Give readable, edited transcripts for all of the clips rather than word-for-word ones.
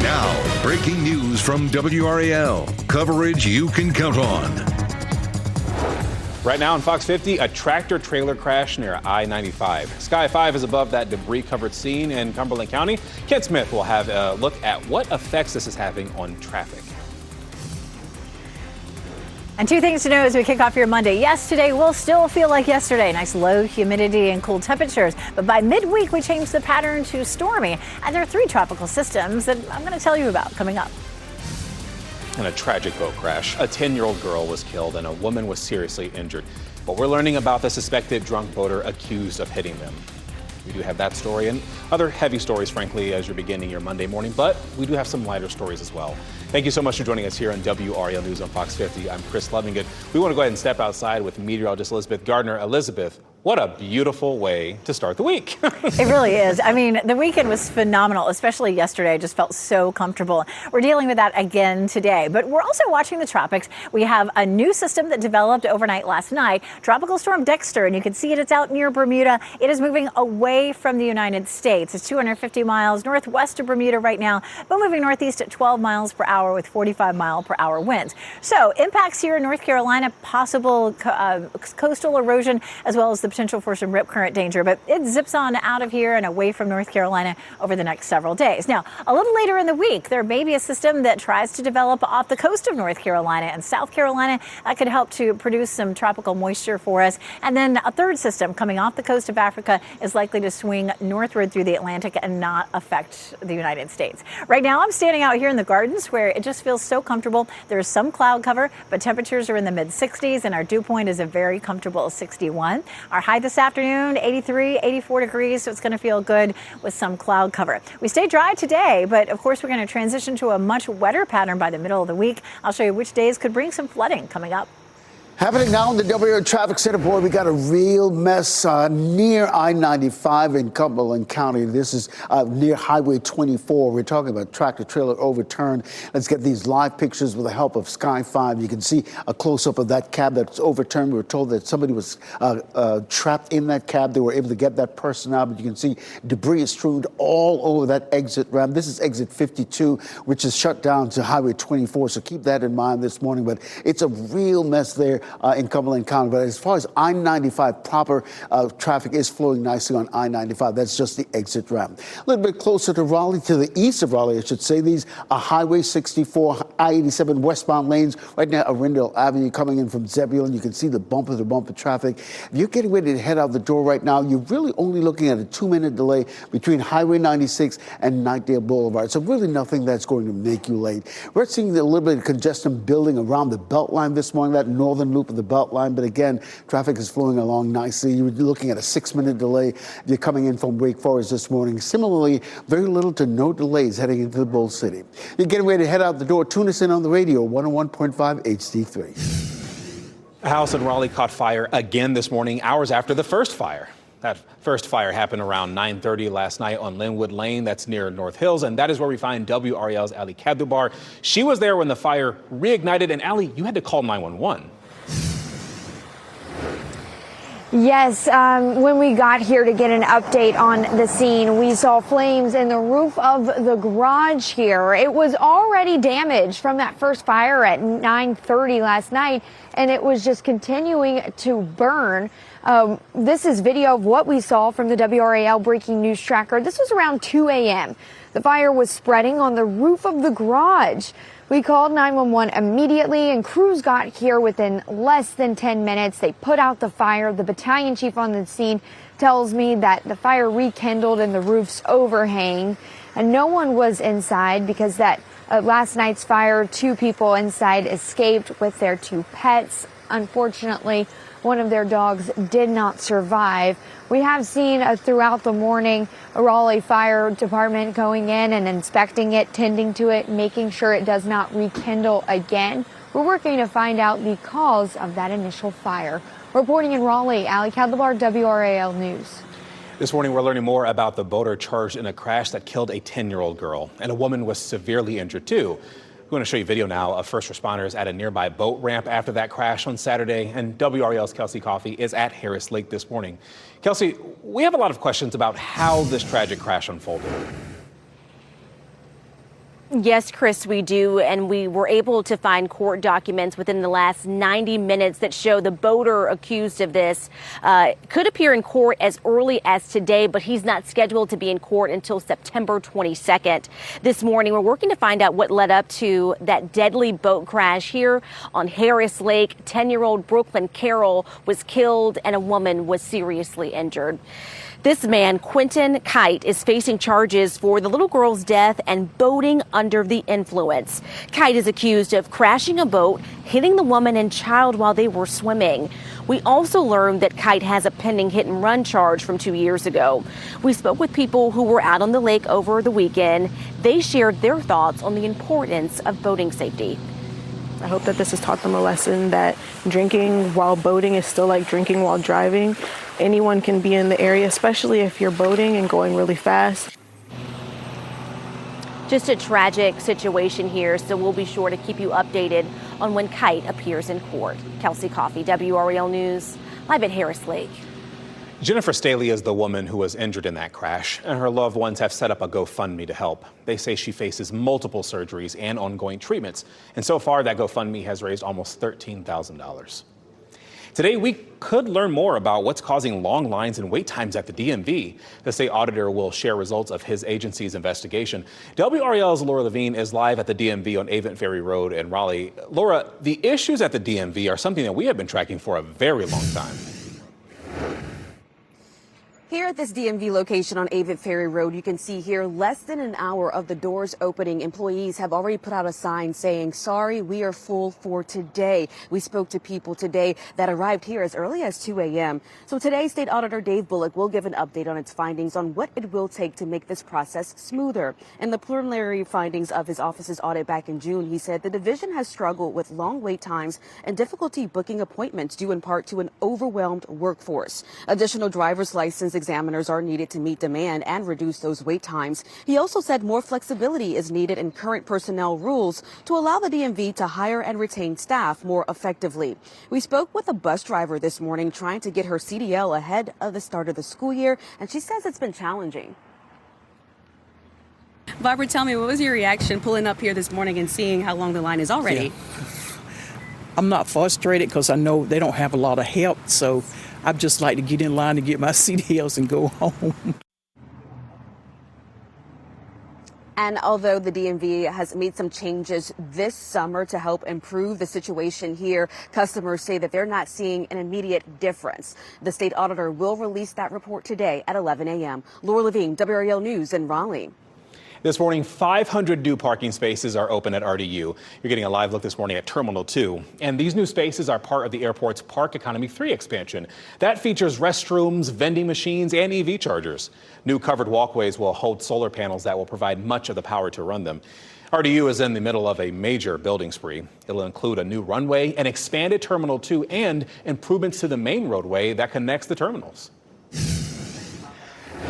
Now, breaking news from WRAL. Coverage you can count on. Right now on Fox 50, a tractor-trailer crash near I-95. Sky 5 is above that debris-covered scene in Cumberland County. Ken Smith will have a look at what effects this is having on traffic. And two things to know as we kick off your Monday. Yes, today will still feel like yesterday. Nice low humidity and cool temperatures. But by midweek, we changed the pattern to stormy. And there are 3 tropical systems that I'm going to tell you about coming up. In a tragic boat crash, a 10-year-old girl was killed and a woman was seriously injured. But we're learning about the suspected drunk boater accused of hitting them. We do have that story and other heavy stories, frankly, as you're beginning your Monday morning. But we do have some lighter stories as well. Thank you so much for joining us here on WRAL News on Fox 50. I'm Chris Lovinggood. We want to go ahead and step outside with meteorologist Elizabeth Gardner. Elizabeth, what a beautiful way to start the week. It really is. I mean, the weekend was phenomenal, especially yesterday. I just felt so comfortable. We're dealing with that again today, but we're also watching the tropics. We have a new system that developed overnight last night, Tropical Storm Dexter, and you can see it. It's out near Bermuda. It is moving away from the United States. It's 250 miles northwest of Bermuda right now, but moving northeast at 12 miles per hour with 45-mile-per-hour winds. So impacts here in North Carolina, possible coastal erosion, as well as the potential for some rip current danger, but it zips on out of here and away from North Carolina over the next several days. Now, a little later in the week, there may be a system that tries to develop off the coast of North Carolina and South Carolina that could help to produce some tropical moisture for us. And then a third system coming off the coast of Africa is likely to swing northward through the Atlantic and not affect the United States. Right now, I'm standing out here in the gardens where it just feels so comfortable. There's some cloud cover, but temperatures are in the mid 60s and our dew point is a very comfortable 61. Our high this afternoon, 83, 84 degrees, so it's going to feel good with some cloud cover. We stay dry today, but of course we're going to transition to a much wetter pattern by the middle of the week. I'll show you which days could bring some flooding coming up. Happening now in the WRAL Traffic Center, boy, we got a real mess near I-95 in Cumberland County. This is near Highway 24. We're talking about tractor-trailer overturned. Let's get these live pictures with the help of Sky 5. You can see a close-up of that cab that's overturned. We were told that somebody was trapped in that cab. They were able to get that person out, but you can see debris is strewn all over that exit ramp. This is exit 52, which is shut down to Highway 24, so keep that in mind this morning. But it's a real mess there in Cumberland County. But as far as I-95 proper, traffic is flowing nicely on I-95. That's just the exit ramp. A little bit closer to Raleigh, to the east of Raleigh, I should say. These are Highway 64, I-87 westbound lanes right now, Arundel Avenue coming in from Zebulon. You can see the bumper-to-bumper traffic. If you're getting ready to head out the door right now, you're really only looking at a 2-minute delay between Highway 96 and Knightdale Boulevard. So really nothing that's going to make you late. We're seeing a little bit of congestion building around the Beltline this morning, that northern loop of the Beltline, but again, traffic is flowing along nicely. You're looking at a 6-minute delay if you're coming in from Wake Forest this morning. Similarly, very little to no delays heading into the Bull City. You're getting ready to head out the door. Tune us in on the radio, 101.5 HD3. A house in Raleigh caught fire again this morning, hours after the first fire. That first fire happened around 9:30 last night on Linwood Lane. That's near North Hills, and that is where we find WRAL's Ali Kadlubar. She was there when the fire reignited, and Ali, you had to call 911. Yes, when we got here to get an update on the scene, we saw flames in the roof of the garage here. It was already damaged from that first fire at 9:30 last night, and it was just continuing to burn. This is video of what we saw from the WRAL breaking news tracker. This was around 2 a.m. The fire was spreading on the roof of the garage. We called 911 immediately, and crews got here within less than 10 minutes. They put out the fire. The battalion chief on the scene tells me that the fire rekindled in the roof's overhang, and no one was inside because that last night's fire, 2 people inside escaped with their 2 pets. Unfortunately, one of their dogs did not survive. We have seen throughout the morning a Raleigh Fire Department going in and inspecting it, tending to it, making sure it does not rekindle again. We're working to find out the cause of that initial fire. Reporting in Raleigh, Ali Kadlubar, WRAL News. This morning, we're learning more about the boater charged in a crash that killed a 10-year-old girl, and a woman was severely injured too. We want to show you video now of first responders at a nearby boat ramp after that crash on Saturday, and WRAL's Kelsey Coffey is at Harris Lake this morning. Kelsey, we have a lot of questions about how this tragic crash unfolded. Yes, Chris, we do. And we were able to find court documents within the last 90 minutes that show the boater accused of this could appear in court as early as today, but he's not scheduled to be in court until September 22nd. This morning, we're working to find out what led up to that deadly boat crash here on Harris Lake. 10-year-old Brooklyn Carroll was killed and a woman was seriously injured. This man, Quentin Kite, is facing charges for the little girl's death and boating under the influence. Kite is accused of crashing a boat, hitting the woman and child while they were swimming. We also learned that Kite has a pending hit and run charge from 2 years ago. We spoke with people who were out on the lake over the weekend. They shared their thoughts on the importance of boating safety. I hope that this has taught them a lesson that drinking while boating is still like drinking while driving. Anyone can be in the area, especially if you're boating and going really fast. Just a tragic situation here, so we'll be sure to keep you updated on when Kite appears in court. Kelsey Coffey, WRAL News, live at Harris Lake. Jennifer Staley is the woman who was injured in that crash, and her loved ones have set up a GoFundMe to help. They say she faces multiple surgeries and ongoing treatments, and so far that GoFundMe has raised almost $13,000. Today, we could learn more about what's causing long lines and wait times at the DMV. The state auditor will share results of his agency's investigation. WRAL's Laura Levine is live at the DMV on Avent Ferry Road in Raleigh. Laura, the issues at the DMV are something that we have been tracking for a very long time. Here at this DMV location on Avent Ferry Road, you can see here less than an hour of the doors opening. Employees have already put out a sign saying, sorry, we are full for today. We spoke to people today that arrived here as early as 2 a.m. So today, State Auditor Dave Bullock will give an update on its findings on what it will take to make this process smoother. In the preliminary findings of his office's audit back in June, he said the division has struggled with long wait times and difficulty booking appointments due in part to an overwhelmed workforce. Additional driver's license examiners are needed to meet demand and reduce those wait times. He also said more flexibility is needed in current personnel rules to allow the DMV to hire and retain staff more effectively. We spoke with a bus driver this morning trying to get her CDL ahead of the start of the school year, and she says it's been challenging. Barbara, tell me, what was your reaction pulling up here this morning and seeing how long the line is already? Yeah. I'm not frustrated because I know they don't have a lot of help, so I'd just like to get in line to get my CDLs and go home. And although the DMV has made some changes this summer to help improve the situation here, customers say that they're not seeing an immediate difference. The state auditor will release that report today at 11 a.m. Laura Levine, WRAL News in Raleigh. This morning, 500 new parking spaces are open at RDU. You're getting a live look this morning at Terminal 2. And these new spaces are part of the airport's Park Economy 3 expansion. That features restrooms, vending machines, and EV chargers. New covered walkways will hold solar panels that will provide much of the power to run them. RDU is in the middle of a major building spree. It'll include a new runway, an expanded Terminal 2, and improvements to the main roadway that connects the terminals.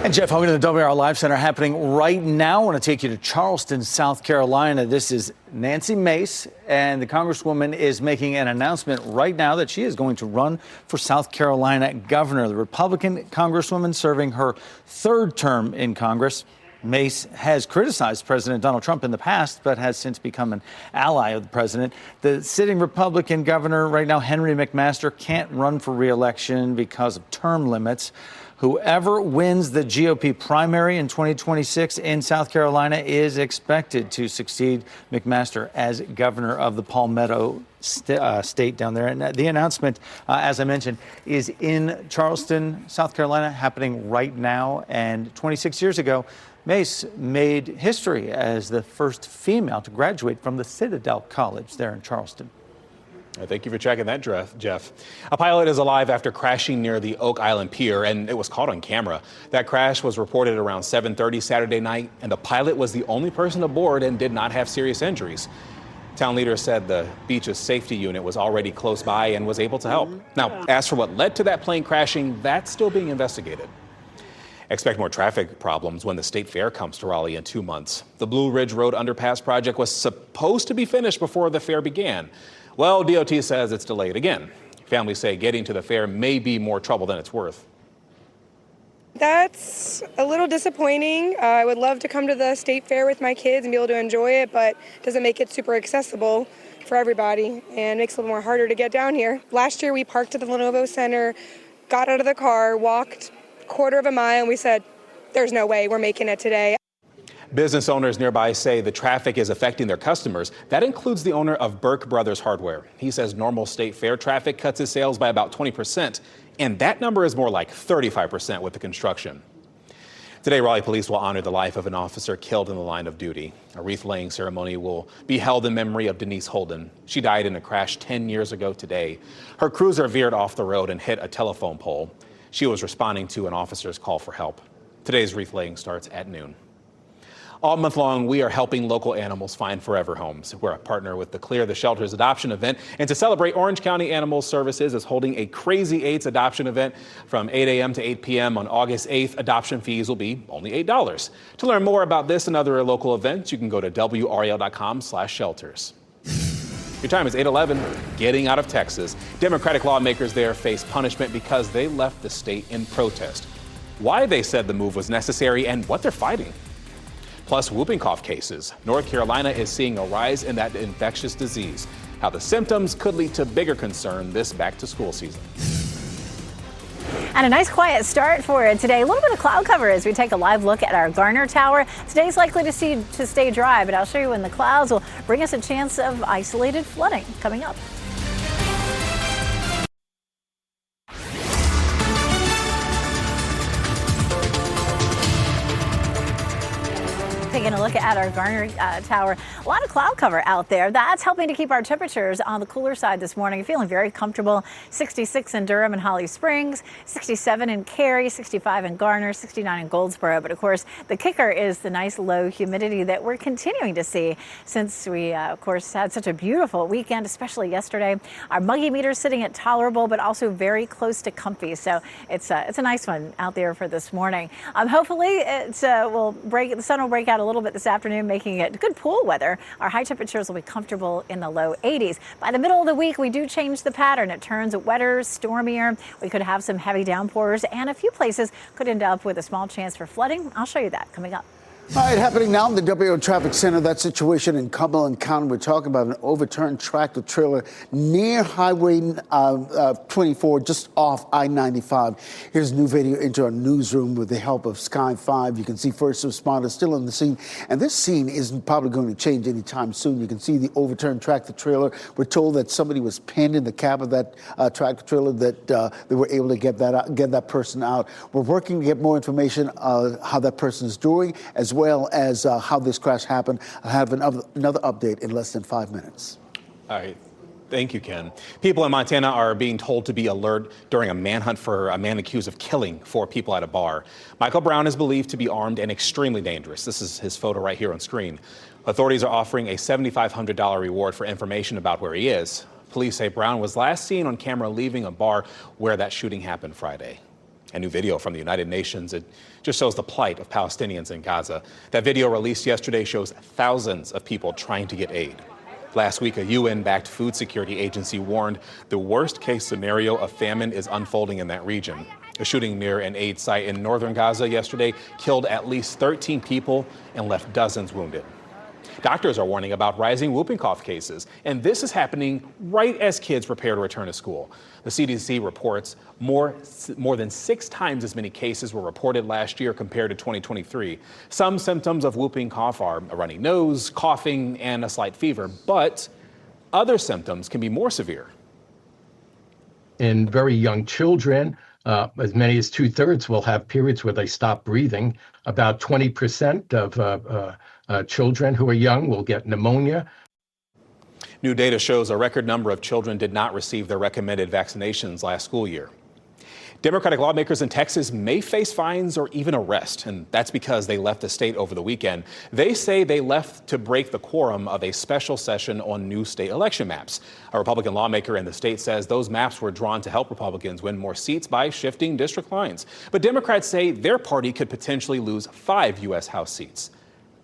And Jeff, welcome to the WRAL Live Center happening right now. I want to take you to Charleston, South Carolina. This is Nancy Mace, and the Congresswoman is making an announcement right now that she is going to run for South Carolina governor. The Republican Congresswoman serving her third term in Congress. Mace has criticized President Donald Trump in the past, but has since become an ally of the president. The sitting Republican governor right now, Henry McMaster, can't run for re-election because of term limits. Whoever wins the GOP primary in 2026 in South Carolina is expected to succeed McMaster as governor of the Palmetto state down there. And the announcement, as I mentioned, is in Charleston, South Carolina, happening right now. And 26 years ago, Mace made history as the first female to graduate from the Citadel College there in Charleston. Thank you for checking that, Jeff. A pilot is alive after crashing near the Oak Island Pier, and it was caught on camera. That crash was reported around 7:30 Saturday night, and the pilot was the only person aboard and did not have serious injuries. Town leaders said the beach's safety unit was already close by and was able to help. Now, as for what led to that plane crashing, that's still being investigated. Expect more traffic problems when the state fair comes to Raleigh in 2 months. The Blue Ridge Road underpass project was supposed to be finished before the fair began. Well, DOT says it's delayed again. Families say getting to the fair may be more trouble than it's worth. That's a little disappointing. I would love to come to the state fair with my kids and be able to enjoy it, but it doesn't make it super accessible for everybody and makes it a little more harder to get down here. Last year we parked at the Lenovo Center, got out of the car, walked a quarter of a mile, and we said, there's no way we're making it today. Business owners nearby say the traffic is affecting their customers. That includes the owner of Burke Brothers Hardware. He says normal state fair traffic cuts his sales by about 20%, and that number is more like 35% with the construction. Today, Raleigh police will honor the life of an officer killed in the line of duty. A wreath-laying ceremony will be held in memory of Denise Holden. She died in a crash 10 years ago today. Her cruiser veered off the road and hit a telephone pole. She was responding to an officer's call for help. Today's wreath-laying starts at noon. All month long, we are helping local animals find forever homes. We're a partner with the Clear the Shelters adoption event. And to celebrate, Orange County Animal Services is holding a Crazy 8s adoption event from 8 a.m. to 8 p.m. on August 8th. Adoption fees will be only $8. To learn more about this and other local events, you can go to WRAL.com/shelters. Your time is 8:11. Getting out of Texas. Democratic lawmakers there face punishment because they left the state in protest. Why they said the move was necessary and what they're fighting. Plus, whooping cough cases. North Carolina is seeing a rise in that infectious disease. How the symptoms could lead to bigger concern this back-to-school season. And a nice quiet start for it today. A little bit of cloud cover as we take a live look at our Garner Tower. Today's likely to stay dry, but I'll show you when the clouds will bring us a chance of isolated flooding coming up. Taking a look at our Garner Tower, a lot of cloud cover out there. That's helping to keep our temperatures on the cooler side this morning. Feeling very comfortable. 66 in Durham and Holly Springs, 67 in Cary, 65 in Garner, 69 in Goldsboro. But of course, the kicker is the nice low humidity that we're continuing to see since we, of course, had such a beautiful weekend, especially yesterday. Our muggy meter sitting at tolerable, but also very close to comfy. So it's a nice one out there for this morning. Hopefully, the sun will break out a little bit this afternoon, making it good pool weather. Our high temperatures will be comfortable in the low 80s. By the middle of the week, we do change the pattern. It turns wetter, stormier. We could have some heavy downpours, and a few places could end up with a small chance for flooding. I'll show you that coming up. All right, happening now in the WRAL Traffic Center, that situation in Cumberland County. We're talking about an overturned tractor trailer near Highway 24, just off I-95. Here's new video into our newsroom with the help of Sky 5. You can see first responders still on the scene, and this scene isn't probably going to change anytime soon. You can see the overturned tractor trailer. We're told that somebody was pinned in the cab of that tractor trailer, that they were able to get that person out. We're working to get more information how that person is doing, as well as how this crash happened. I'll have another update in less than 5 minutes. All right. Thank you, Ken. People in Montana are being told to be alert during a manhunt for a man accused of killing 4 people at a bar. Michael Brown is believed to be armed and extremely dangerous. This is his photo right here on screen. Authorities are offering a $7,500 reward for information about where he is. Police say Brown was last seen on camera leaving a bar where that shooting happened Friday. A new video from the United Nations, it just shows the plight of Palestinians in Gaza. That video released yesterday shows thousands of people trying to get aid. Last week, a UN-backed food security agency warned the worst-case scenario of famine is unfolding in that region. A shooting near an aid site in northern Gaza yesterday killed at least 13 people and left dozens wounded. Doctors are warning about rising whooping cough cases, and this is happening right as kids prepare to return to school. The CDC reports more than 6 times as many cases were reported last year compared to 2023. Some symptoms of whooping cough are a runny nose, coughing, and a slight fever, but other symptoms can be more severe. In very young children, as many as 2/3 will have periods where they stop breathing. About 20% of children who are young will get pneumonia. New data shows a record number of children did not receive their recommended vaccinations last school year. Democratic lawmakers in Texas may face fines or even arrest, and that's because they left the state over the weekend. They say they left to break the quorum of a special session on new state election maps. A Republican lawmaker in the state says those maps were drawn to help Republicans win more seats by shifting district lines. But Democrats say their party could potentially lose 5 U.S. House seats.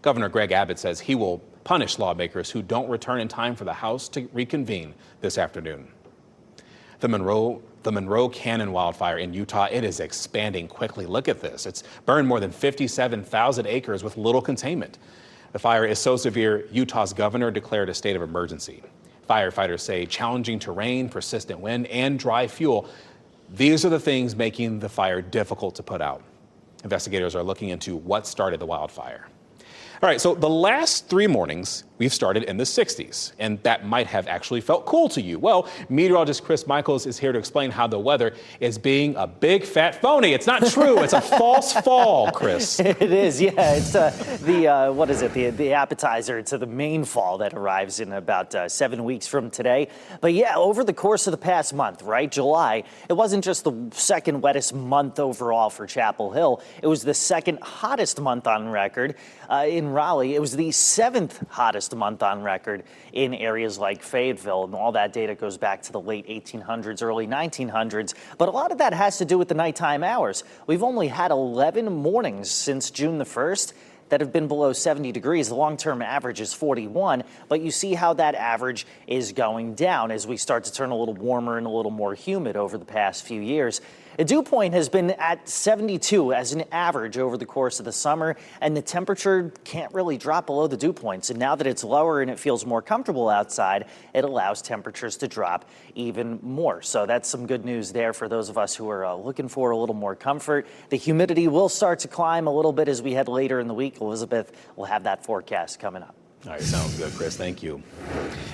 Governor Greg Abbott says he will punish lawmakers who don't return in time for the House to reconvene this afternoon. The Monroe Canyon wildfire in Utah, it is expanding quickly. Look at this. It's burned more than 57,000 acres with little containment. The fire is so severe, Utah's governor declared a state of emergency. Firefighters say challenging terrain, persistent wind, and dry fuel, these are the things making the fire difficult to put out. Investigators are looking into what started the wildfire. All right, so the last 3 mornings, we've started in the 60s, and that might have actually felt cool to you. Well, meteorologist Chris Michaels is here to explain how the weather is being a big fat phony. It's not true. It's a false fall, Chris. It is, yeah. It's the appetizer to the main fall that arrives in about 7 weeks from today. But yeah, over the course of the past month, right, July, it wasn't just the second wettest month overall for Chapel Hill. It was the second hottest month on record in Raleigh. It was the 7th hottest month on record in areas like Fayetteville, and all that data goes back to the late 1800s, early 1900s. But a lot of that has to do with the nighttime hours. We've only had 11 mornings since June the 1st that have been below 70 degrees. The long-term average is 41, but you see how that average is going down as we start to turn a little warmer and a little more humid over the past few years. The dew point has been at 72 as an average over the course of the summer, and the temperature can't really drop below the dew points. And now that it's lower and it feels more comfortable outside, it allows temperatures to drop even more. So that's some good news there for those of us who are looking for a little more comfort. The humidity will start to climb a little bit as we head later in the week. Elizabeth will have that forecast coming up. All right, sounds good, Chris. Thank you.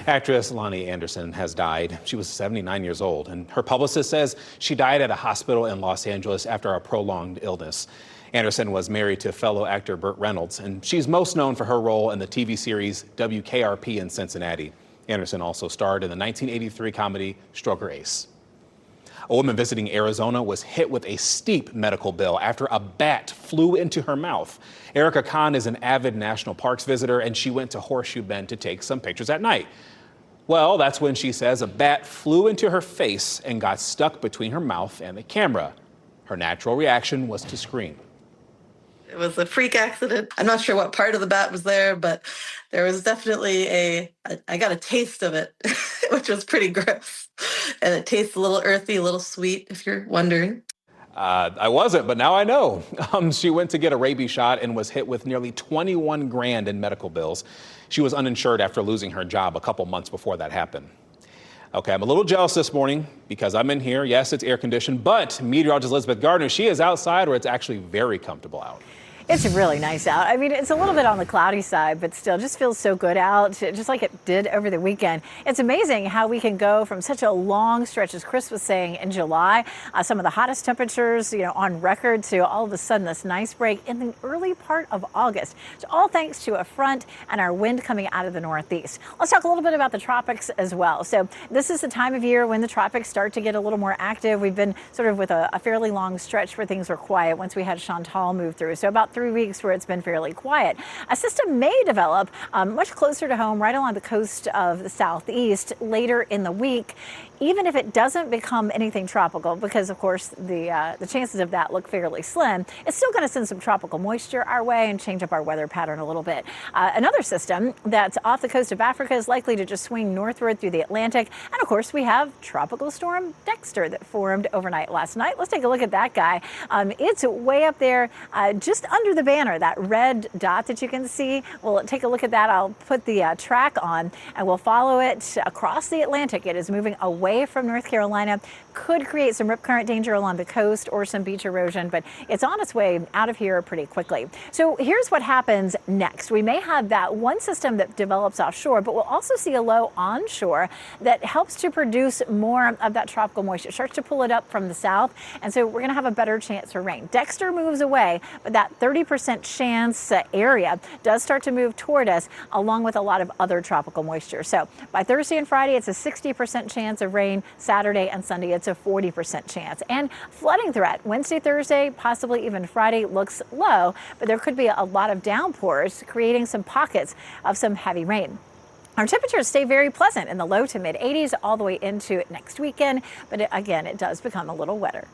Actress Lonnie Anderson has died. She was 79 years old, and her publicist says she died at a hospital in Los Angeles after a prolonged illness. Anderson was married to fellow actor Burt Reynolds, and she's most known for her role in the TV series WKRP in Cincinnati. Anderson also starred in the 1983 comedy Stroker Ace. A woman visiting Arizona was hit with a steep medical bill after a bat flew into her mouth. Erica Kahn is an avid national parks visitor, and she went to Horseshoe Bend to take some pictures at night. Well, that's when she says a bat flew into her face and got stuck between her mouth and the camera. Her natural reaction was to scream. It was a freak accident. I'm not sure what part of the bat was there, but there was definitely I got a taste of it, which was pretty gross. And it tastes a little earthy, a little sweet, if you're wondering. I wasn't, but now I know. She went to get a rabies shot and was hit with nearly 21 grand in medical bills. She was uninsured after losing her job a couple months before that happened. Okay, I'm a little jealous this morning because I'm in here. Yes, it's air conditioned, but meteorologist Elizabeth Gardner, she is outside where it's actually very comfortable out. It's really nice out. I mean, it's a little bit on the cloudy side, but still just feels so good out, just like it did over the weekend. It's amazing how we can go from such a long stretch, as Chris was saying, in July, some of the hottest temperatures, on record, to all of a sudden this nice break in the early part of August. It's all thanks to a front and our wind coming out of the northeast. Let's talk a little bit about the tropics as well. So this is the time of year when the tropics start to get a little more active. We've been sort of with a fairly long stretch where things were quiet once we had Chantal move through. So about 3 weeks where it's been fairly quiet. A system may develop much closer to home, right along the coast of the southeast later in the week, even if it doesn't become anything tropical, because of course the chances of that look fairly slim. It's still going to send some tropical moisture our way and change up our weather pattern a little bit. Another system that's off the coast of Africa is likely to just swing northward through the Atlantic. And of course we have Tropical Storm Dexter that formed overnight last night. Let's take a look at that guy. It's way up there just under the banner, that red dot that you can see. We'll take a look at that. I'll put the track on and we'll follow it across the Atlantic. It is moving away from North Carolina. Could create some rip current danger along the coast or some beach erosion, but it's on its way out of here pretty quickly. So here's what happens next. We may have that one system that develops offshore, but we'll also see a low onshore that helps to produce more of that tropical moisture, starts to pull it up from the south. And so we're going to have a better chance for rain. Dexter moves away, but that 30% chance area does start to move toward us, along with a lot of other tropical moisture. So by Thursday and Friday, it's a 60% chance of rain. Saturday and Sunday, it's a 40% chance. And flooding threat Wednesday, Thursday, possibly even Friday looks low, but there could be a lot of downpours, creating some pockets of some heavy rain. Our temperatures stay very pleasant in the low to mid 80s all the way into next weekend, but again, it does become a little wetter.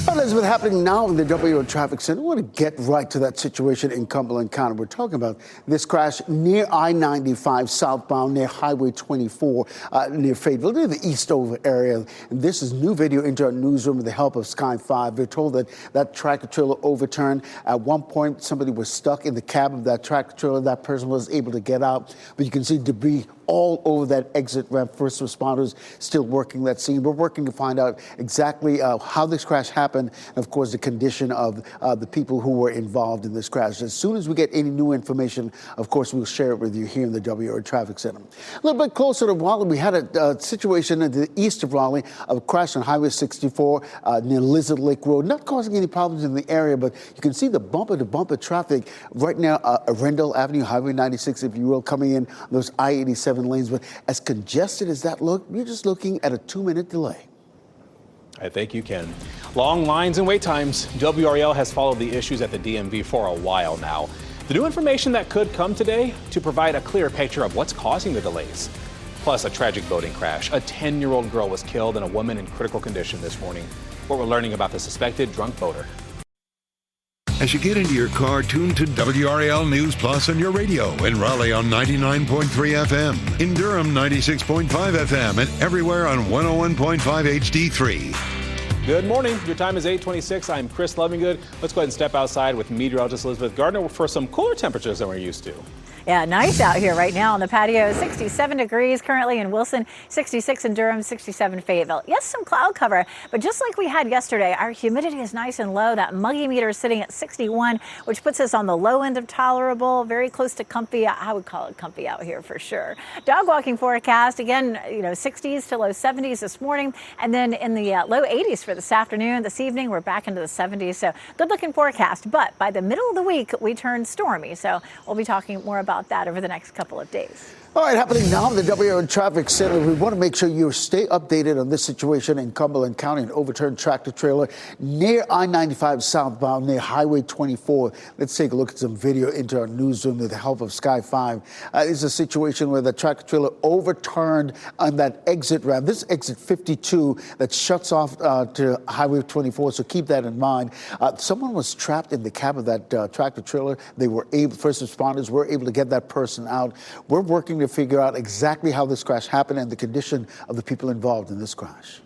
Well, that's what's happening now in the WRAL Traffic Center. We want to get right to that situation in Cumberland County. We're talking about this crash near I-95 southbound near Highway 24 near Fayetteville, near the Eastover area. And this is new video into our newsroom with the help of Sky 5. They're told that that tractor trailer overturned. At one point, somebody was stuck in the cab of that tractor trailer. That person was able to get out, but you can see debris all over that exit ramp. First responders still working that scene. We're working to find out exactly how this crash happened, and of course the condition of the people who were involved in this crash. As soon as we get any new information, of course we'll share it with you here in the WRAL Traffic Center. A little bit closer to Raleigh, we had a situation in the east of Raleigh of a crash on Highway 64 near Lizard Lake Road, not causing any problems in the area, but you can see the bumper-to-bumper traffic right now, Arundel Avenue, Highway 96, if you will, coming in those I-87 lanes. But as congested as that look, you're just looking at a 2-minute delay. I think you can. Long lines and wait times. WRAL has followed the issues at the DMV for a while now. The new information that could come today to provide a clear picture of what's causing the delays. Plus, a tragic boating crash. A 10-year-old girl was killed and a woman in critical condition this morning. What we're learning about the suspected drunk boater. As you get into your car, tune to WRAL News Plus on your radio. In Raleigh on 99.3 FM. In Durham, 96.5 FM. And everywhere on 101.5 HD3. Good morning. Your time is 8:26. I'm Chris Lovingood. Let's go ahead and step outside with meteorologist Elizabeth Gardner for some cooler temperatures than we're used to. Yeah, nice out here right now on the patio. 67 degrees currently in Wilson, 66 in Durham, 67 Fayetteville. Yes, some cloud cover, but just like we had yesterday, our humidity is nice and low. That muggy meter is sitting at 61, which puts us on the low end of tolerable, very close to comfy. I would call it comfy out here for sure. Dog walking forecast, again, 60s to low 70s this morning, and then in the low 80s for this afternoon. This evening, we're back into the 70s, so good looking forecast. But by the middle of the week, we turn stormy, so we'll be talking more about that over the next couple of days. All right, happening now in the WRAL Traffic Center. We want to make sure you stay updated on this situation in Cumberland County. An overturned tractor trailer near I-95 southbound near Highway 24. Let's take a look at some video into our newsroom with the help of Sky 5. It's a situation where the tractor trailer overturned on that exit ramp. This exit 52 that shuts off to Highway 24, so keep that in mind. Someone was trapped in the cab of that tractor trailer. First responders were able to get that person out. We're working to figure out exactly how this crash happened and the condition of the people involved in this crash.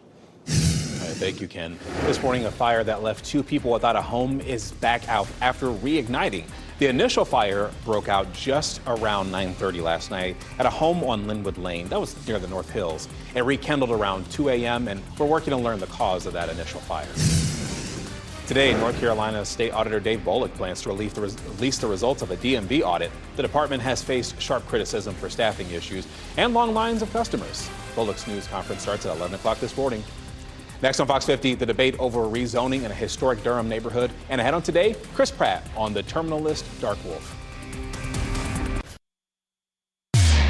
Thank you, Ken. This morning, a fire that left 2 people without a home is back out after reigniting. The initial fire broke out just around 9:30 last night at a home on Linwood Lane. That was near the North Hills. It rekindled around 2 a.m., and we're working to learn the cause of that initial fire. Today, North Carolina State Auditor Dave Bullock plans to release the results of a DMV audit. The department has faced sharp criticism for staffing issues and long lines of customers. Bullock's news conference starts at 11 o'clock this morning. Next on Fox 50, the debate over rezoning in a historic Durham neighborhood. And ahead on today, Chris Pratt on the Terminal List Dark Wolf.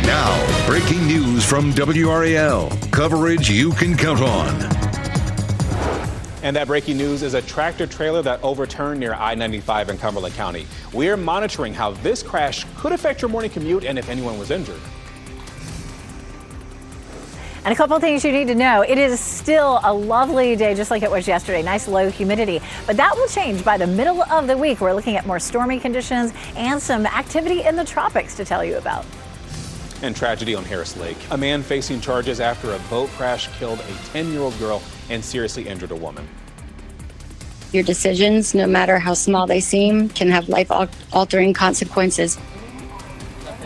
Now, breaking news from WRAL. Coverage you can count on. And that breaking news is a tractor trailer that overturned near I-95 in Cumberland County. We're monitoring how this crash could affect your morning commute and if anyone was injured. And a couple of things you need to know. It is still a lovely day, just like it was yesterday. Nice low humidity. But that will change by the middle of the week. We're looking at more stormy conditions and some activity in the tropics to tell you about. And tragedy on Harris Lake. A man facing charges after a boat crash killed a 10-year-old girl and seriously injured a woman. Your decisions, no matter how small they seem, can have life-altering consequences.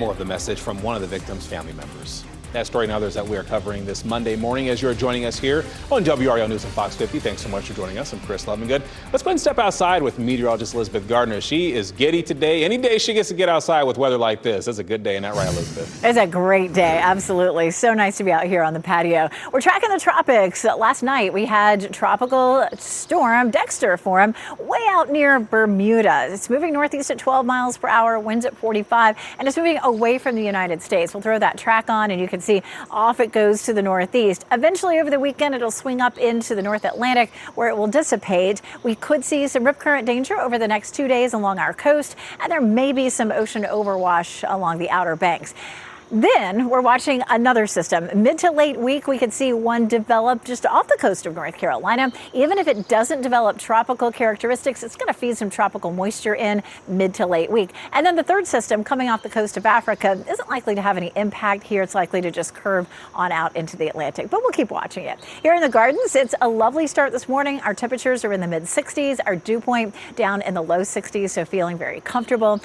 More of the message from one of the victim's family members. That story and others that we are covering this Monday morning as you're joining us here on WRAL News and Fox 50. Thanks so much for joining us. I'm Chris Lovingood. Let's go ahead and step outside with meteorologist Elizabeth Gardner. She is giddy today. Any day she gets to get outside with weather like this. That's a good day, isn't that right, Elizabeth? It's a great day. Absolutely. So nice to be out here on the patio. We're tracking the tropics. Last night we had tropical storm Dexter form way out near Bermuda. It's moving northeast at 12 miles per hour, winds at 45, and it's moving away from the United States. We'll throw that track on and you can see off it goes to the northeast. Eventually over the weekend, it'll swing up into the North Atlantic where it will dissipate. We could see some rip current danger over the next 2 days along our coast, and there may be some ocean overwash along the Outer Banks. Then we're watching another system. Mid to late week, we could see one develop just off the coast of North Carolina. Even if it doesn't develop tropical characteristics, it's going to feed some tropical moisture in mid to late week. And then the third system coming off the coast of Africa isn't likely to have any impact here. It's likely to just curve on out into the Atlantic, but we'll keep watching it. Here in the gardens, it's a lovely start this morning. Our temperatures are in the mid 60s, our dew point down in the low 60s, so feeling very comfortable.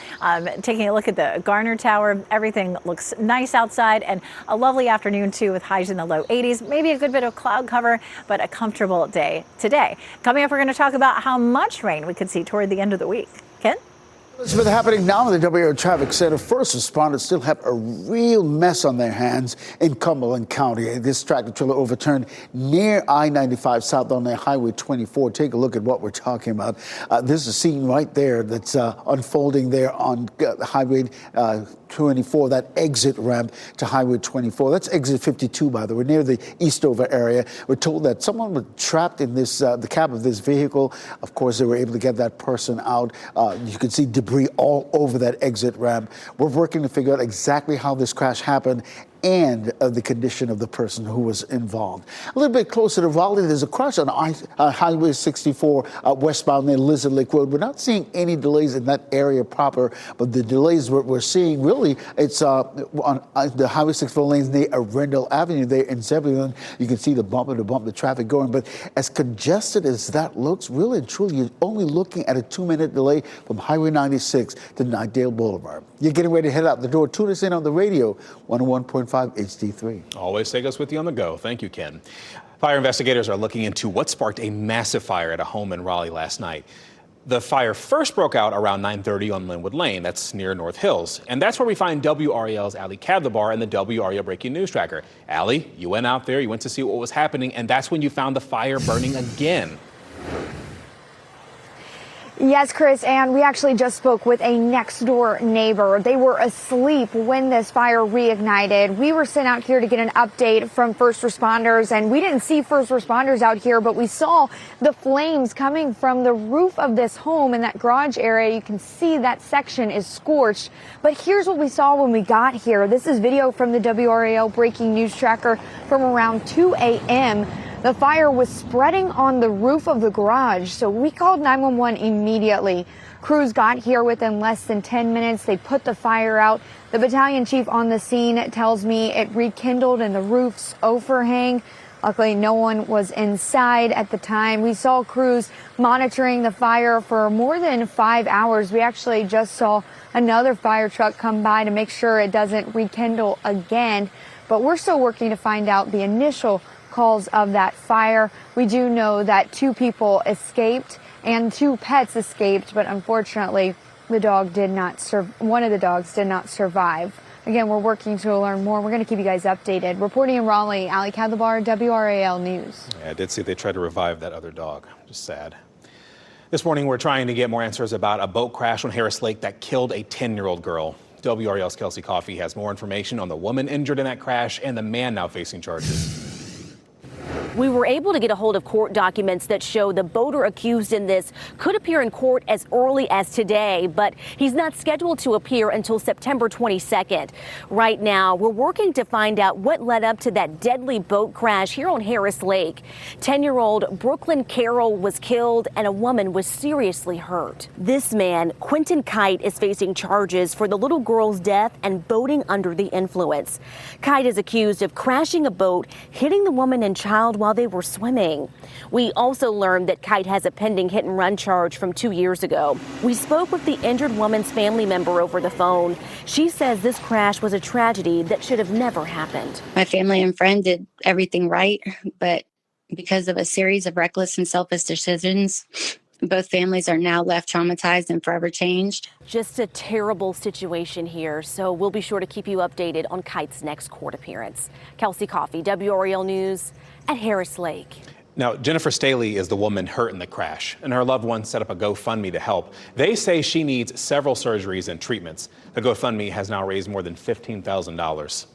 Taking a look at the Garner Tower, everything looks nice outside, and a lovely afternoon too with highs in the low 80s. Maybe a good bit of cloud cover, but a comfortable day today. Coming up, we're going to talk about how much rain we could see toward the end of the week. Ken? What's happening now in the WRAL Traffic Center? First responders still have a real mess on their hands in Cumberland County. This tractor trailer overturned near I-95 southbound on Highway 24. Take a look at what we're talking about. This is a scene right there that's unfolding there on Highway 24, that exit ramp to Highway 24. That's exit 52, by the way, near the Eastover area. We're told that someone was trapped in this the cab of this vehicle. Of course, they were able to get that person out. You can see debris all over that exit ramp. We're working to figure out exactly how this crash happened and the condition of the person who was involved. A little bit closer to Raleigh, there's a crash on Highway 64 westbound near Lizard Lake Road. We're not seeing any delays in that area proper, but the delays we're seeing really, it's on the Highway 64 lanes near Arundel Avenue there in Zebulon. You can see the bumper-to-bumper the traffic going, but as congested as that looks, really and truly, you're only looking at a 2-minute delay from Highway 96 to Nightdale Boulevard. You're getting ready to head out the door. Tune us in on the radio, 101.5 HD3. Always take us with you on the go. Thank you, Ken. Fire investigators are looking into what sparked a massive fire at a home in Raleigh last night. The fire first broke out around 9:30 on Linwood Lane. That's near North Hills. And that's where we find WRAL's Ali Kadlabar and the WRAL Breaking News Tracker. Ali, you went out there, you went to see what was happening, and that's when you found the fire burning again. Yes, Chris, and we actually just spoke with a next-door neighbor. They were asleep when this fire reignited. We were sent out here to get an update from first responders, and we didn't see first responders out here, but we saw the flames coming from the roof of this home in that garage area. You can see that section is scorched. But here's what we saw when we got here. This is video from the WRAL Breaking News Tracker from around 2 a.m. The fire was spreading on the roof of the garage, so we called 911 immediately. Crews got here within less than 10 minutes. They put the fire out. The battalion chief on the scene tells me it rekindled in the roof's overhang. Luckily, no one was inside at the time. We saw crews monitoring the fire for more than 5 hours. We actually just saw another fire truck come by to make sure it doesn't rekindle again. But we're still working to find out the initial cause of that fire. We do know that 2 people escaped and 2 pets escaped, but unfortunately, the dog did not one of the dogs did not survive. Again, we're working to learn more. We're going to keep you guys updated. Reporting in Raleigh, Ali Kadlabar, WRAL News. Yeah, I did see they tried to revive that other dog. Just sad. This morning, we're trying to get more answers about a boat crash on Harris Lake that killed a 10-year-old girl. WRAL's Kelsey Coffey has more information on the woman injured in that crash and the man now facing charges. We were able to get a hold of court documents that show the boater accused in this could appear in court as early as today, but he's not scheduled to appear until September 22nd. Right now, we're working to find out what led up to that deadly boat crash here on Harris Lake. 10-year-old Brooklyn Carroll was killed and a woman was seriously hurt. This man, Quentin Kite, is facing charges for the little girl's death and boating under the influence. Kite is accused of crashing a boat, hitting the woman and child while they were swimming. We also learned that Kite has a pending hit and run charge from 2 years ago. We spoke with the injured woman's family member over the phone. She says this crash was a tragedy that should have never happened. My family and friend did everything right, but because of a series of reckless and selfish decisions, both families are now left traumatized and forever changed. Just a terrible situation here, so we'll be sure to keep you updated on Kite's next court appearance. Kelsey Coffey, WRAL News at Harris Lake. Now, Jennifer Staley is the woman hurt in the crash, and her loved ones set up a GoFundMe to help. They say she needs several surgeries and treatments. The GoFundMe has now raised more than $15,000.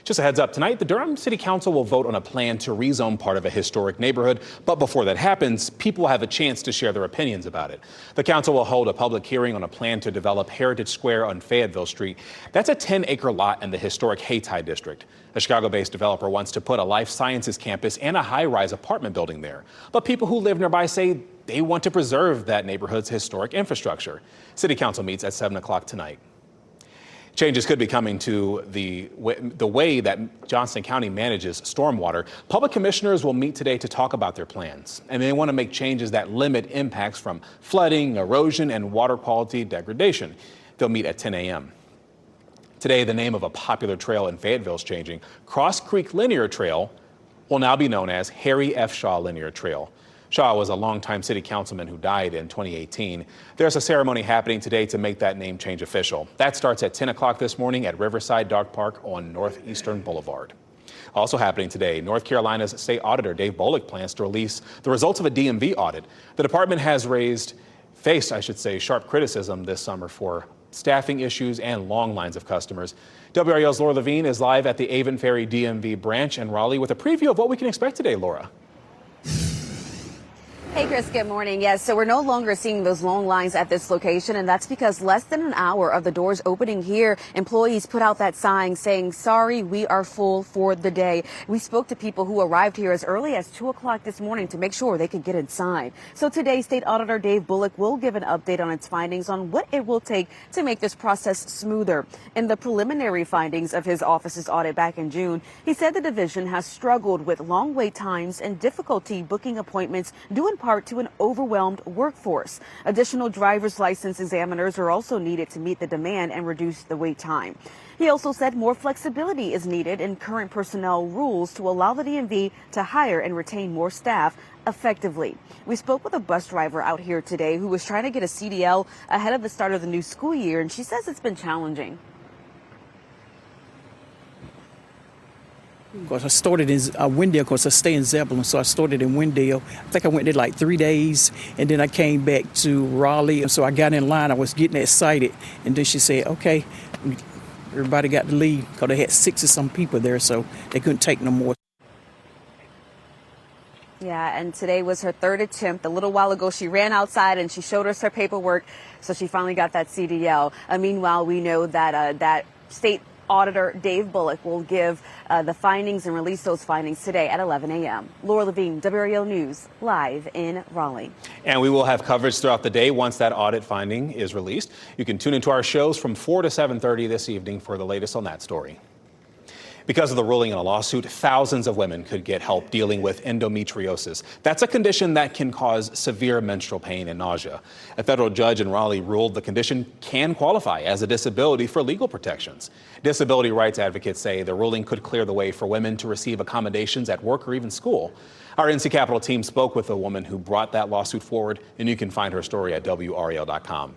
Just a heads up, tonight the Durham City Council will vote on a plan to rezone part of a historic neighborhood. But before that happens, people will have a chance to share their opinions about it. The council will hold a public hearing on a plan to develop Heritage Square on Fayetteville Street. That's a 10-acre lot in the historic Haytide district. A Chicago-based developer wants to put a life sciences campus and a high-rise apartment building there. But people who live nearby say they want to preserve that neighborhood's historic infrastructure. City Council meets at 7 o'clock tonight. Changes could be coming to the way that Johnston County manages stormwater. Public commissioners will meet today to talk about their plans, and they want to make changes that limit impacts from flooding, erosion, and water quality degradation. They'll meet at 10 a.m. Today, the name of a popular trail in Fayetteville is changing. Cross Creek Linear Trail will now be known as Harry F. Shaw Linear Trail. Shaw was a longtime city councilman who died in 2018. There's a ceremony happening today to make that name change official. That starts at 10 o'clock this morning at Riverside Dog Park on Northeastern Boulevard. Also happening today, North Carolina's state auditor Dave Bullock plans to release the results of a DMV audit. The department has faced sharp criticism this summer for staffing issues and long lines of customers. WRAL's Laura Levine is live at the Avon Ferry DMV branch in Raleigh with a preview of what we can expect today, Laura. Hey, Chris, good morning. Yes, so we're no longer seeing those long lines at this location, and that's because less than an hour of the doors opening here, employees put out that sign saying, sorry, we are full for the day. We spoke to people who arrived here as early as 2 o'clock this morning to make sure they could get inside. So today, State Auditor Dave Bullock will give an update on its findings on what it will take to make this process smoother. In the preliminary findings of his office's audit back in June, he said the division has struggled with long wait times and difficulty booking appointments due in part to an overwhelmed workforce. Additional driver's license examiners are also needed to meet the demand and reduce the wait time. He also said more flexibility is needed in current personnel rules to allow the DMV to hire and retain more staff effectively. We spoke with a bus driver out here today who was trying to get a CDL ahead of the start of the new school year, and she says it's been challenging. Because I started in Wendell, because I stay in Zebulon, so I started in Wendell. I think I went there like 3 days, and then I came back to Raleigh. So I got in line, I was getting excited, and then she said, okay, everybody got to leave, because they had 6 or some people there, so they couldn't take no more. Yeah, and today was her third attempt. A little while ago, she ran outside and she showed us her paperwork, so she finally got that CDL. Meanwhile, we know that that state Auditor Dave Bullock will give the findings and release those findings today at 11 a.m. Laura Levine, WRAL News, live in Raleigh. And we will have coverage throughout the day once that audit finding is released. You can tune into our shows from 4 to 7:30 this evening for the latest on that story. Because of the ruling in a lawsuit, thousands of women could get help dealing with endometriosis. That's a condition that can cause severe menstrual pain and nausea. A federal judge in Raleigh ruled the condition can qualify as a disability for legal protections. Disability rights advocates say the ruling could clear the way for women to receive accommodations at work or even school. Our NC Capitol team spoke with a woman who brought that lawsuit forward, and you can find her story at WRAL.com.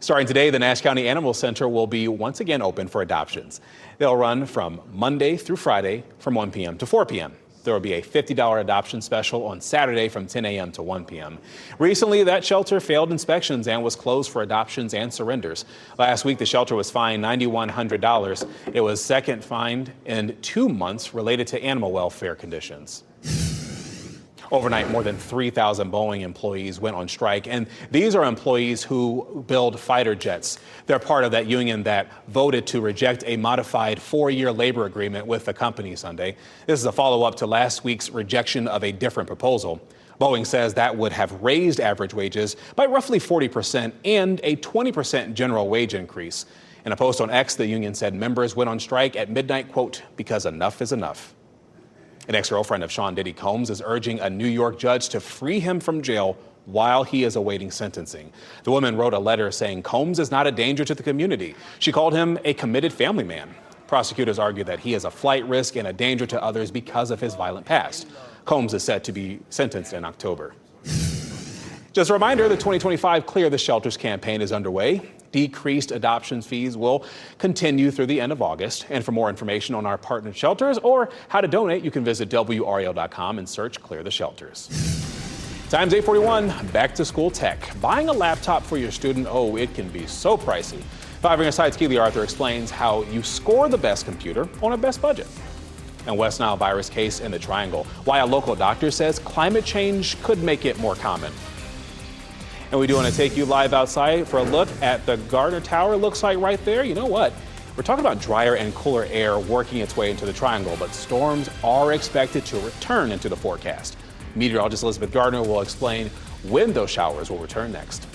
Starting today, the Nash County Animal Center will be once again open for adoptions. They'll run from Monday through Friday from 1 p.m. to 4 p.m. There will be a $50 adoption special on Saturday from 10 a.m. to 1 p.m. Recently, that shelter failed inspections and was closed for adoptions and surrenders. Last week, the shelter was fined $9,100. It was second fined in 2 months related to animal welfare conditions. Overnight, more than 3,000 Boeing employees went on strike, and these are employees who build fighter jets. They're part of that union that voted to reject a modified 4-year labor agreement with the company Sunday. This is a follow-up to last week's rejection of a different proposal. Boeing says that would have raised average wages by roughly 40% and a 20% general wage increase. In a post on X, the union said members went on strike at midnight, quote, because enough is enough. An ex-girlfriend of Sean Diddy, Combs, is urging a New York judge to free him from jail while he is awaiting sentencing. The woman wrote a letter saying Combs is not a danger to the community. She called him a committed family man. Prosecutors argue that he is a flight risk and a danger to others because of his violent past. Combs is set to be sentenced in October. Just a reminder, the 2025 Clear the Shelters campaign is underway. Decreased adoption fees will continue through the end of August. And for more information on our partnered shelters or how to donate, you can visit WRAL.com and search Clear the Shelters. Time's 8:41, back to school tech. Buying a laptop for your student, it can be so pricey. 5 on your side's Keely Arthur explains how you score the best computer on a best budget. And West Nile virus case in the Triangle, why a local doctor says climate change could make it more common. And we do want to take you live outside for a look at the Gardner Tower. Looks like right there. You know what? We're talking about drier and cooler air working its way into the Triangle, but storms are expected to return into the forecast. Meteorologist Elizabeth Gardner will explain when those showers will return next.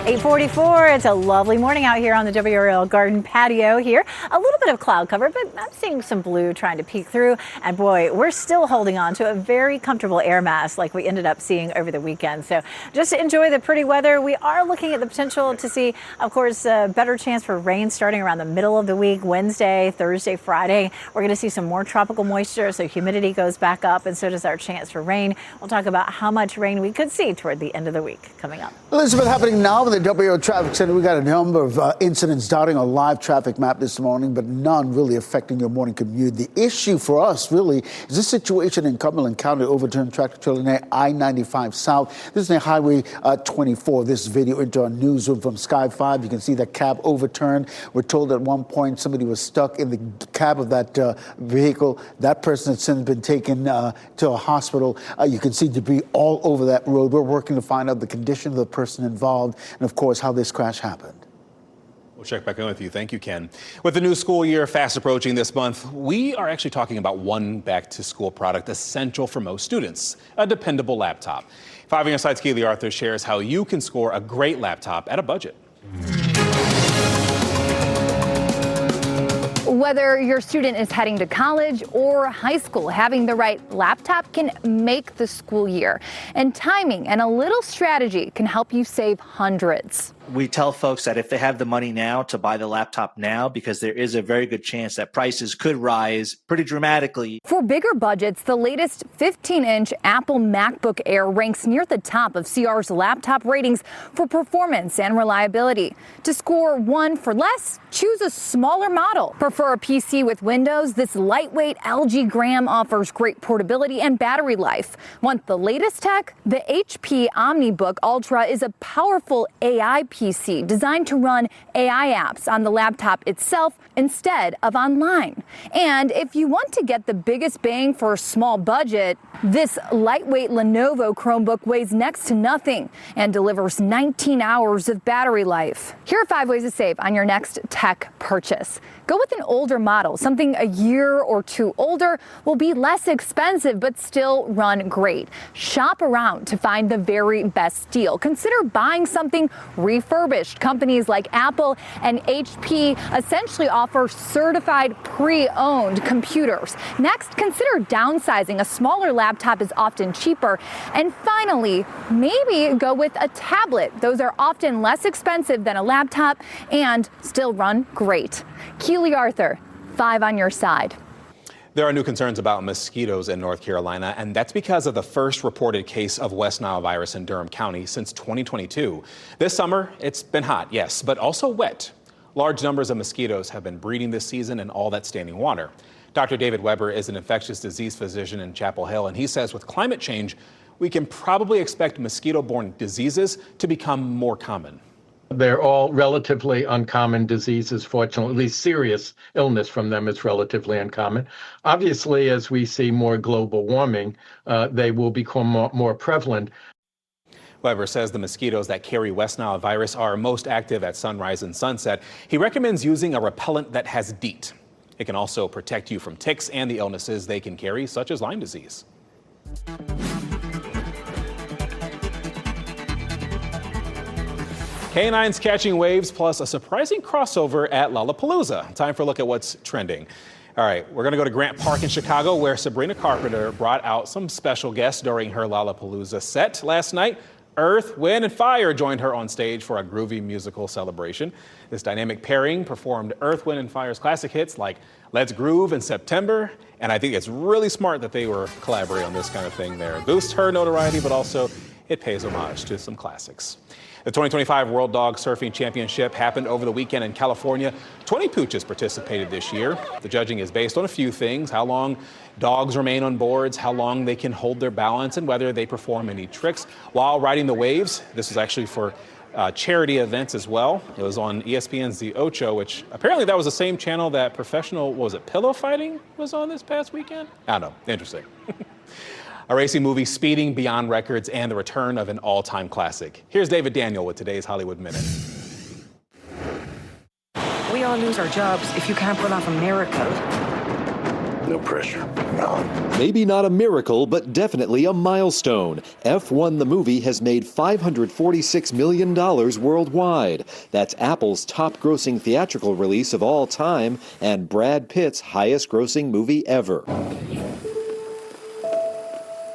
8:44. It's a lovely morning out here on the WRAL garden patio here. A little bit of cloud cover, but I'm seeing some blue trying to peek through. And boy, we're still holding on to a very comfortable air mass like we ended up seeing over the weekend. So just enjoy the pretty weather. We are looking at the potential to see, of course, a better chance for rain starting around the middle of the week, Wednesday, Thursday, Friday. We're going to see some more tropical moisture, so humidity goes back up, and so does our chance for rain. We'll talk about how much rain we could see toward the end of the week coming up. Elizabeth, happening now with the WRAL Traffic Center. We got a number of incidents dotting our live traffic map this morning, but none really affecting your morning commute. The issue for us really is this situation in Cumberland County, overturned tractor trailer near I-95 South. This is near Highway 24. This video into our newsroom from Sky 5. You can see that cab overturned. We're told at one point somebody was stuck in the cab of that vehicle. That person has since been taken to a hospital. You can see debris all over that road. We're working to find out the condition of the person involved and, of course, how this crash happened. We'll check back in with you. Thank you, Ken. With the new school year fast approaching this month, we are actually talking about one back-to-school product essential for most students, a dependable laptop. 5 on your side's Keely Arthur shares how you can score a great laptop at a budget. Whether your student is heading to college or high school, having the right laptop can make the school year. And timing and a little strategy can help you save hundreds. We tell folks that if they have the money now to buy the laptop now, because there is a very good chance that prices could rise pretty dramatically. For bigger budgets, the latest 15-inch Apple MacBook Air ranks near the top of CR's laptop ratings for performance and reliability. To score one for less, choose a smaller model. Prefer a PC with Windows? This lightweight LG Gram offers great portability and battery life. Want the latest tech? The HP OmniBook Ultra is a powerful AI PC designed to run AI apps on the laptop itself instead of online. And if you want to get the biggest bang for a small budget, this lightweight Lenovo Chromebook weighs next to nothing and delivers 19 hours of battery life. Here are 5 ways to save on your next tech purchase. Go with an older model. Something a year or two older will be less expensive but still run great. Shop around to find the very best deal. Consider buying something refurbished. Companies like Apple and HP essentially offer certified pre-owned computers. Next, consider downsizing. A smaller laptop is often cheaper. And finally, maybe go with a tablet. Those are often less expensive than a laptop and still run great. Keely Arthur, 5 on your side. There are new concerns about mosquitoes in North Carolina, and that's because of the first reported case of West Nile virus in Durham County since 2022. This summer, it's been hot, yes, but also wet. Large numbers of mosquitoes have been breeding this season in all that standing water. Dr. David Weber is an infectious disease physician in Chapel Hill, and he says with climate change, we can probably expect mosquito-borne diseases to become more common. They're all relatively uncommon diseases, fortunately. At least serious illness from them is relatively uncommon. Obviously, as we see more global warming, they will become more prevalent. Weber says the mosquitoes that carry West Nile virus are most active at sunrise and sunset. He recommends using a repellent that has DEET. It can also protect you from ticks and the illnesses they can carry, such as Lyme disease. Canines catching waves, plus a surprising crossover at Lollapalooza. Time for a look at what's trending. All right, we're going to go to Grant Park in Chicago, where Sabrina Carpenter brought out some special guests during her Lollapalooza set last night. Earth, Wind, and Fire joined her on stage for a groovy musical celebration. This dynamic pairing performed Earth, Wind, and Fire's classic hits like Let's Groove in September. And I think it's really smart that they were collaborating on this kind of thing there. Boost her notoriety, but also it pays homage to some classics. The 2025 World Dog Surfing Championship happened over the weekend in California. 20 pooches participated this year. The judging is based on a few things: how long dogs remain on boards, how long they can hold their balance, and whether they perform any tricks while riding the waves. This is actually for charity events as well. It was on ESPN's The Ocho, which apparently that was the same channel that professional, pillow fighting was on this past weekend? I don't know. Interesting. A racing movie, Speeding Beyond Records, and the return of an all-time classic. Here's David Daniel with today's Hollywood Minute. We all lose our jobs if you can't pull off a miracle. No pressure. Maybe not a miracle, but definitely a milestone. F1 the movie has made $546 million worldwide. That's Apple's top-grossing theatrical release of all time and Brad Pitt's highest-grossing movie ever.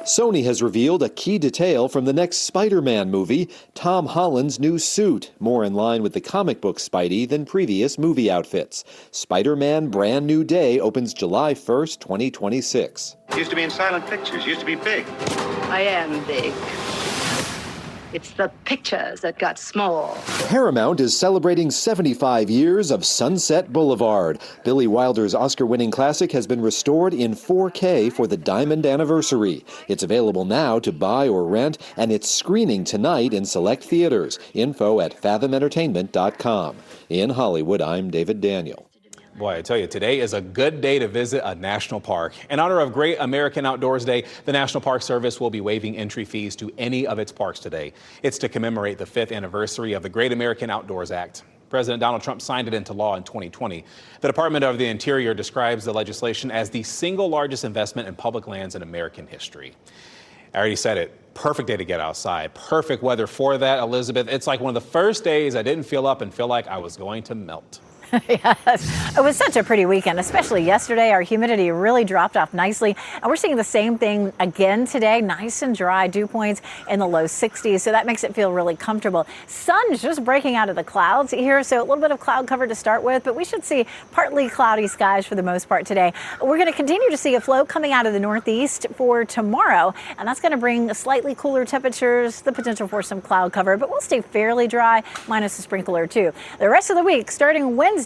Sony has revealed a key detail from the next Spider-Man movie, Tom Holland's new suit, more in line with the comic book Spidey than previous movie outfits. Spider-Man Brand New Day opens July 1st, 2026. Used to be in silent pictures, used to be big. I am big. It's the pictures that got small. Paramount is celebrating 75 years of Sunset Boulevard. Billy Wilder's Oscar-winning classic has been restored in 4K for the Diamond Anniversary. It's available now to buy or rent, and it's screening tonight in select theaters. Info at fathomentertainment.com. In Hollywood, I'm David Daniel. Boy, I tell you, today is a good day to visit a national park. In honor of Great American Outdoors Day, the National Park Service will be waiving entry fees to any of its parks today. It's to commemorate the 5th anniversary of the Great American Outdoors Act. President Donald Trump signed it into law in 2020. The Department of the Interior describes the legislation as the single largest investment in public lands in American history. I already said it. Perfect day to get outside. Perfect weather for that, Elizabeth. It's like one of the first days I didn't feel up and feel like I was going to melt. Yes, it was such a pretty weekend, especially yesterday. Our humidity really dropped off nicely, and we're seeing the same thing again today. Nice and dry, dew points in the low 60s, so that makes it feel really comfortable. Sun's just breaking out of the clouds here, so a little bit of cloud cover to start with, but we should see partly cloudy skies for the most part today. We're going to continue to see a flow coming out of the northeast for tomorrow, and that's going to bring slightly cooler temperatures, the potential for some cloud cover, but we'll stay fairly dry, minus a sprinkle or two. The rest of the week, starting Wednesday,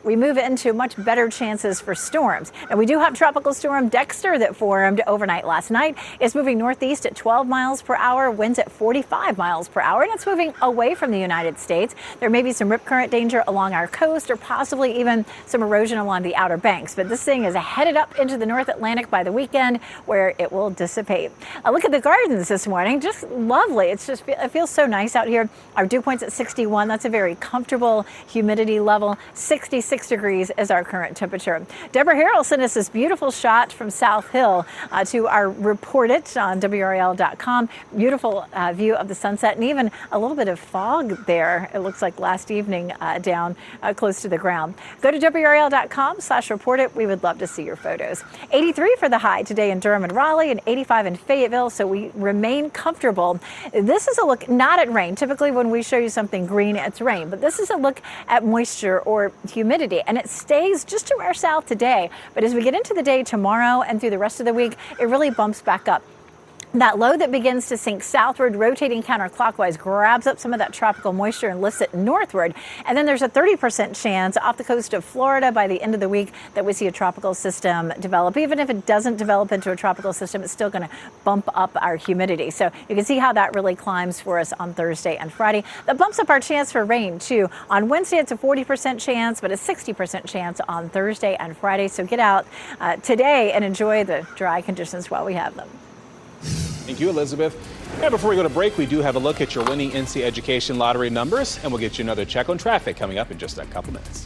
we move into much better chances for storms. And we do have Tropical Storm Dexter that formed overnight last night. It's moving northeast at 12 miles per hour, winds at 45 miles per hour, and it's moving away from the United States. There may be some rip current danger along our coast or possibly even some erosion along the Outer Banks. But this thing is headed up into the North Atlantic by the weekend where it will dissipate. Look at the gardens this morning. Just lovely. It feels so nice out here. Our dew point's at 61. That's a very comfortable humidity level. 66 degrees is our current temperature. Deborah Harrell sent us this beautiful shot from South Hill to our Report It on WRAL.com. Beautiful view of the sunset and even a little bit of fog there. It looks like last evening down close to the ground. Go to WRAL.com/Report It. We would love to see your photos. 83 for the high today in Durham and Raleigh and 85 in Fayetteville, so we remain comfortable. This is a look not at rain. Typically when we show you something green, it's rain, but this is a look at moisture or humidity, and it stays just to our south today. But as we get into the day tomorrow and through the rest of the week, it really bumps back up. That low that begins to sink southward, rotating counterclockwise, grabs up some of that tropical moisture and lifts it northward. And then there's a 30% chance off the coast of Florida by the end of the week that we see a tropical system develop. Even if it doesn't develop into a tropical system, it's still going to bump up our humidity. So you can see how that really climbs for us on Thursday and Friday. That bumps up our chance for rain, too. On Wednesday, it's a 40% chance, but a 60% chance on Thursday and Friday. So get out today and enjoy the dry conditions while we have them. Thank you, Elizabeth. And before we go to break, we do have a look at your winning NC Education lottery numbers, and we'll get you another check on traffic coming up in just a couple minutes.